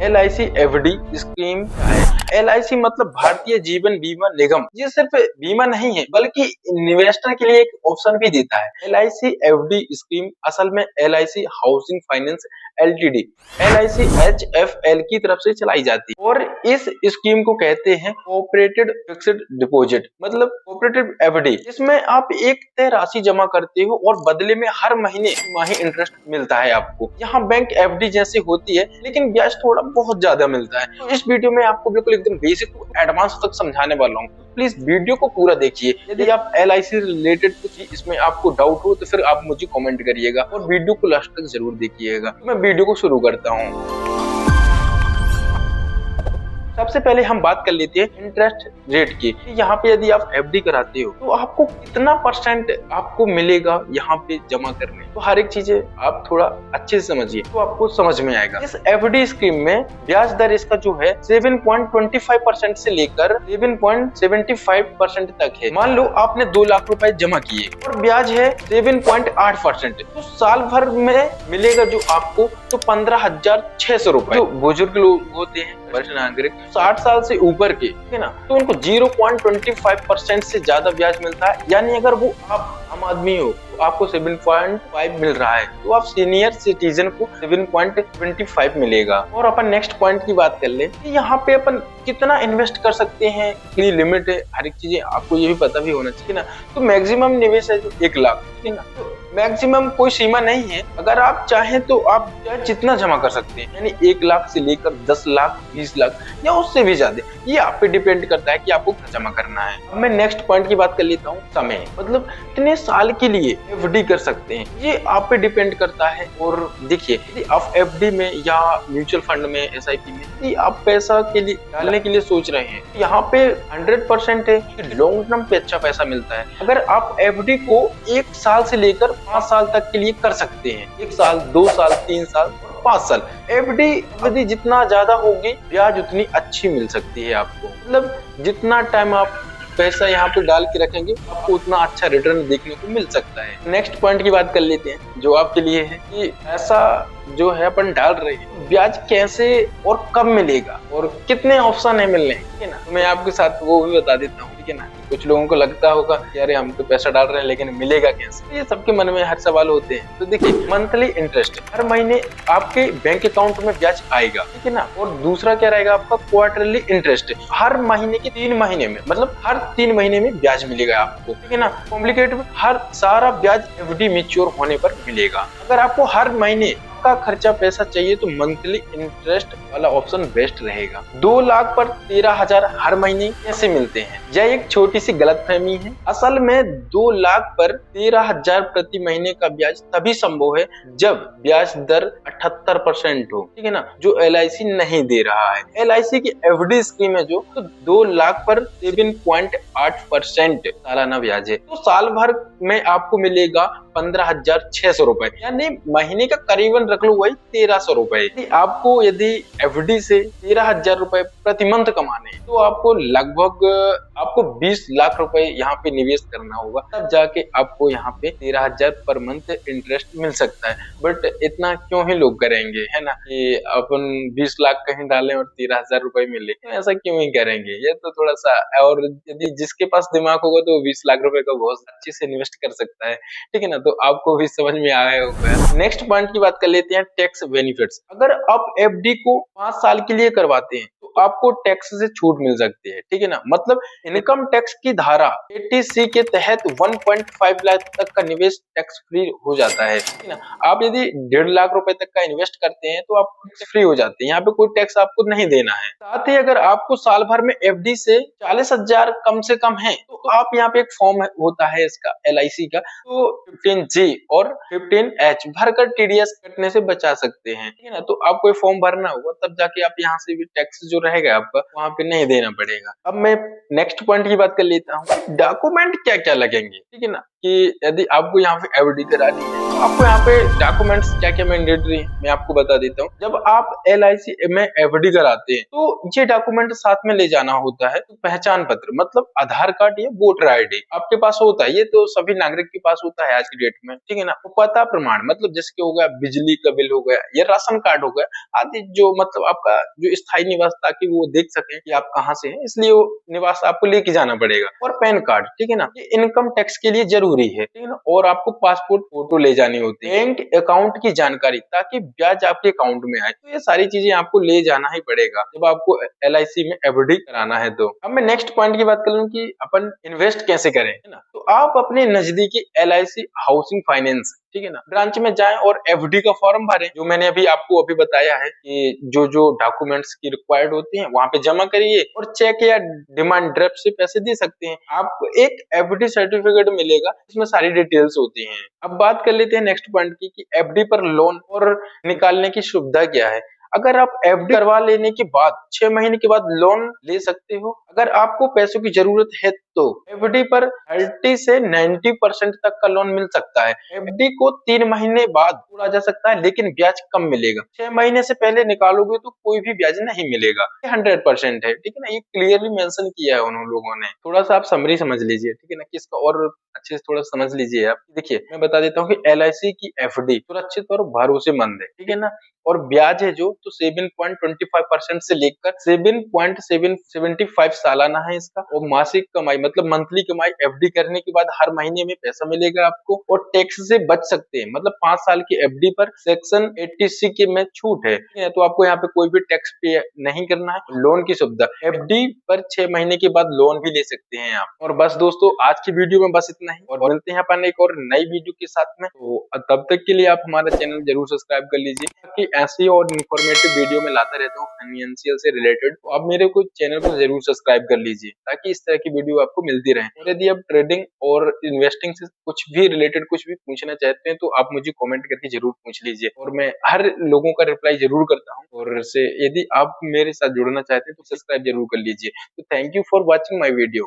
LIC FD scheme क्या है? LIC मतलब भारतीय जीवन बीमा निगम। ये सिर्फ बीमा नहीं है बल्कि इन्वेस्टर के लिए एक ऑप्शन भी देता है। LIC FD स्कीम असल में LIC housing finance LTD LIC HFL की तरफ से चलाई जाती है और इस स्कीम को कहते हैं कोऑपरेटेड फिक्स्ड डिपॉजिट मतलब कोऑपरेटिव FD। इसमें आप एक तय राशि जमा करते हो और बदले में हर महीने माही इंटरेस्ट मिलता है आपको। यहाँ बैंक FD जैसी होती है लेकिन ब्याज थोड़ा बहुत ज्यादा मिलता है। तो इस वीडियो में आपको बिल्कुल एकदम बेसिक टू एडवांस तक समझाने वाला हूँ। प्लीज वीडियो को पूरा देखिए। यदि आप LIC से रिलेटेड कुछ इसमें आपको डाउट हो तो फिर आप मुझे कमेंट करिएगा और वीडियो को लास्ट तक जरूर देखिएगा। मैं वीडियो को शुरू करता हूँ। सबसे पहले हम बात कर लेते हैं इंटरेस्ट रेट की। यहाँ पे यदि आप FD कराते हो तो आपको कितना परसेंट आपको मिलेगा यहाँ पे जमा करने। तो हर एक चीजें आप थोड़ा अच्छे से समझिए तो आपको समझ में आएगा। इस FD स्कीम में ब्याज दर इसका जो है 7.25% से लेकर 7.75% तक है। मान लो आपने 2 लाख रुपए जमा किए और ब्याज है 7.8%। तो साल भर में मिलेगा जो आपको तो 15,600 रुपए। जो बुजुर्ग लोग होते हैं वरिष्ठ नागरिक 60 साल से ऊपर के, ठीक है ना, तो उनको 0.25% से ज्यादा ब्याज मिलता है। यानी अगर वो आप आम आदमी हो तो आपको 7.5 मिल रहा है तो आप सीनियर सिटीजन को 7.25 मिलेगा। और अपन नेक्स्ट पॉइंट की बात कर ले कि यहाँ पे अपन कितना इन्वेस्ट कर सकते हैं, कितनी लिमिट है, हर एक चीजें आपको ये भी पता भी होना चाहिए ना। तो मैक्सिमम निवेश है जो 1 लाख, ठीक है ना। तो मैक्सिमम कोई सीमा नहीं है। अगर आप चाहें तो आप जितना जमा कर सकते हैं, यानी 1 लाख से लेकर 10 लाख 20 लाख या उससे भी ज्यादा। ये आप पे डिपेंड करता है कि आपको क्या जमा करना है। अब मैं नेक्स्ट पॉइंट की बात कर लेता हूँ, समय। मतलब कितने साल के लिए FD कर सकते हैं, ये आप पे डिपेंड करता है। और देखिए यदि आप FD में या म्यूचुअल फंड में SIP में यदि आप पैसा के लिए डालने के लिए सोच रहे हैं, यहाँ पे 100% है कि लॉन्ग टर्म पे अच्छा पैसा मिलता है। अगर आप FD को 1 साल से लेकर 5 साल तक के लिए कर सकते हैं, 1 साल 2 साल 3 साल 5 साल, FD अवधि जितना ज्यादा होगी ब्याज उतनी अच्छी मिल सकती है आपको। मतलब जितना टाइम आप पैसा यहाँ पे डाल के रखेंगे आपको उतना अच्छा रिटर्न देखने को मिल सकता है। नेक्स्ट पॉइंट की बात कर लेते हैं जो आपके लिए है कि ऐसा जो है अपन डाल रहे हैं, ब्याज कैसे और कब मिलेगा और कितने ऑप्शन है मिलने, ठीक है ना। तो मैं आपके साथ वो भी बता देता हूँ, ठीक है ना। कुछ लोगों को लगता होगा कि अरे हम तो पैसा डाल रहे हैं लेकिन मिलेगा कैसे, ये सबके मन में हर सवाल होते हैं। तो देखिए मंथली इंटरेस्ट हर महीने आपके बैंक अकाउंट में ब्याज आएगा, ठीक है ना। और दूसरा क्या रहेगा आपका क्वार्टरली इंटरेस्ट, हर महीने के 3 महीने में, मतलब हर 3 महीने में ब्याज मिलेगा आपको, ठीक है ना। कॉम्प्लिकेटेड हर सारा ब्याज FD मैच्योर होने पर मिलेगा। अगर आपको हर महीने का खर्चा पैसा चाहिए तो मंथली इंटरेस्ट वाला ऑप्शन बेस्ट रहेगा। 2 लाख पर 13,000 हर महीने कैसे मिलते हैं, यह एक छोटी सी गलतफहमी है। असल में 2 लाख पर 13,000 प्रति महीने का ब्याज तभी संभव है जब ब्याज दर 78% हो, ठीक है ना, जो LIC नहीं दे रहा है। LIC की FD स्कीम है जो तो 2 लाख पर 7.8% सालाना ब्याज है। तो साल भर में आपको मिलेगा 15,600 रुपए, यानी महीने का करीबन रख लो वही 1,300 रुपए। आपको यदि FD से 13,000 रुपए प्रति मंथ कमाने हैं तो आपको लगभग 20 लाख रुपए यहाँ पे निवेश करना होगा, तब जाके आपको यहाँ पे 13,000 पर मंथ इंटरेस्ट मिल सकता है। बट इतना क्यों ही लोग करेंगे, है ना, कि अपन 20 लाख कहीं डालें और 13,000 रुपए मिले, ऐसा क्यों ही करेंगे। ये तो थोड़ा सा, और यदि जिसके पास दिमाग होगा तो 20 लाख रुपए का बहुत अच्छे से इन्वेस्ट कर सकता है, ठीक है ना। तो आपको भी समझ में आया होगा। नेक्स्ट पॉइंट की बात कर लेते हैं टैक्स बेनिफिट्स। अगर आप FD को 5 साल के लिए करवाते हैं तो आपको टैक्स से छूट मिल सकती है, ठीक है ना। मतलब इनकम टैक्स की धारा 80C के तहत 1.5 लाख तक का निवेश टैक्स फ्री हो जाता है, ठीक है ना। आप यदि 1.5 लाख रुपए तक का इन्वेस्ट करते हैं तो आप टैक्स फ्री हो जाते हैं, यहाँ पे कोई टैक्स आपको नहीं देना है। साथ ही अगर आपको साल भर में FD से 40,000 कम से कम है तो आप यहाँ पे एक फॉर्म होता है इसका LIC का, तो 15G और 15H भरकर TDS कटने से बचा सकते हैं, ठीक है ना। तो आपको फॉर्म भरना होगा तब जाके आप यहाँ से भी टैक्स जो रहेगा आपका वहाँ पे नहीं देना पड़ेगा। अब मैं नेक्स्ट पॉइंट की बात कर लेता हूँ, डॉक्यूमेंट क्या क्या लगेंगे, ठीक है ना, कि यदि आपको यहाँ पे FD करानी है आपको यहाँ पे डॉक्यूमेंट्स क्या क्या मैंडेटरी है मैं आपको बता देता हूँ। जब आप LIC में FD कराते हैं तो ये डॉक्यूमेंट साथ में ले जाना होता है। तो पहचान पत्र मतलब आधार कार्ड या वोटर ID आपके पास होता है, ये तो सभी नागरिक के पास होता है आज की डेट में, ठीक है ना। वो पता प्रमाण मतलब जैसे कि हो गया बिजली का बिल हो गया या राशन कार्ड हो गया आदि, जो मतलब आपका जो स्थायी निवास, ताकि वो देख सके कि आप कहाँ से हैं, इसलिए वो निवास आपको लेके जाना पड़ेगा। और पैन कार्ड, ठीक है ना, ये इनकम टैक्स के लिए जरूरी है, ठीक है ना। और आपको पासपोर्ट फोटो ले जानी होती है, बैंक अकाउंट की जानकारी ताकि ब्याज आपके अकाउंट में आए। तो ये सारी चीजें आपको ले जाना ही पड़ेगा जब आपको LIC में FD कराना है। तो अब मैं नेक्स्ट पॉइंट की बात कर लूं कि अपन इन्वेस्ट कैसे करें, है ना। तो आप अपने नजदीकी LIC हाउसिंग फाइनेंस, ठीक है ना, ब्रांच में जाएं और FD का फॉर्म भरें, जो मैंने आपको बताया है कि जो जो डॉक्यूमेंट्स की रिक्वायर्ड होती हैं वहां पे जमा करिए और चेक या डिमांड ड्राफ्ट से पैसे दे सकते हैं। आपको एक FD सर्टिफिकेट मिलेगा, इसमें सारी डिटेल्स होती हैं। अब बात कर लेते हैं नेक्स्ट पॉइंट की कि FD पर लोन और निकालने की सुविधा क्या है। अगर आप FD करवा लेने के बाद 6 महीने के बाद लोन ले सकते हो। अगर आपको पैसों की जरूरत है तो FD पर 30 से 90% तक का लोन मिल सकता है। FD को 3 महीने बाद तोड़ा जा सकता है लेकिन ब्याज कम मिलेगा। 6 महीने से पहले निकालोगे तो कोई भी ब्याज नहीं मिलेगा। 100% है, ठीक है ना। ये क्लियरली मेंशन किया है उन लोगों ने। थोड़ा सा आप समरी समझ लीजिए, ठीक है ना, कि इसका और अच्छे से थोड़ा समझ लीजिए आप। देखिए मैं बता देता हूँ कि LIC की FD सुरक्षित और भरोसेमंद है, ठीक है ना। और ब्याज है जो तो 7.25% से लेकर 7.775 सालाना है इसका। और मासिक कमाई मतलब मंथली कमाई FD करने के बाद हर महीने में पैसा मिलेगा आपको। और टैक्स से बच सकते हैं, मतलब 5 साल की FD पर सेक्शन 80C के में छूट है, तो आपको यहाँ पे कोई भी टैक्स पे नहीं करना है। लोन की सुविधा FD पर 6 महीने के बाद लोन भी ले सकते हैं आप। और बस दोस्तों आज की वीडियो में बस इतना ही, और मिलते हैं अपन एक और नई वीडियो के साथ में। तो तब तक के लिए आप हमारा चैनल जरूर सब्सक्राइब कर लीजिए, ताकि ऐसी और इन्फॉर्मेटिव वीडियो में लाता रहता हूँ फाइनेंशियल से रिलेटेड। तो आप मेरे को चैनल को जरूर सब्सक्राइब कर लीजिए ताकि इस तरह की वीडियो आपको मिलती रहे। और यदि आप ट्रेडिंग और इन्वेस्टिंग से कुछ भी रिलेटेड कुछ भी पूछना चाहते हैं तो आप मुझे कमेंट करके जरूर पूछ लीजिए, और मैं हर लोगों का रिप्लाई जरूर करता हूँ। और से यदि आप मेरे साथ जुड़ना चाहते हैं तो सब्सक्राइब जरूर कर लीजिए। तो thank you for watching my video.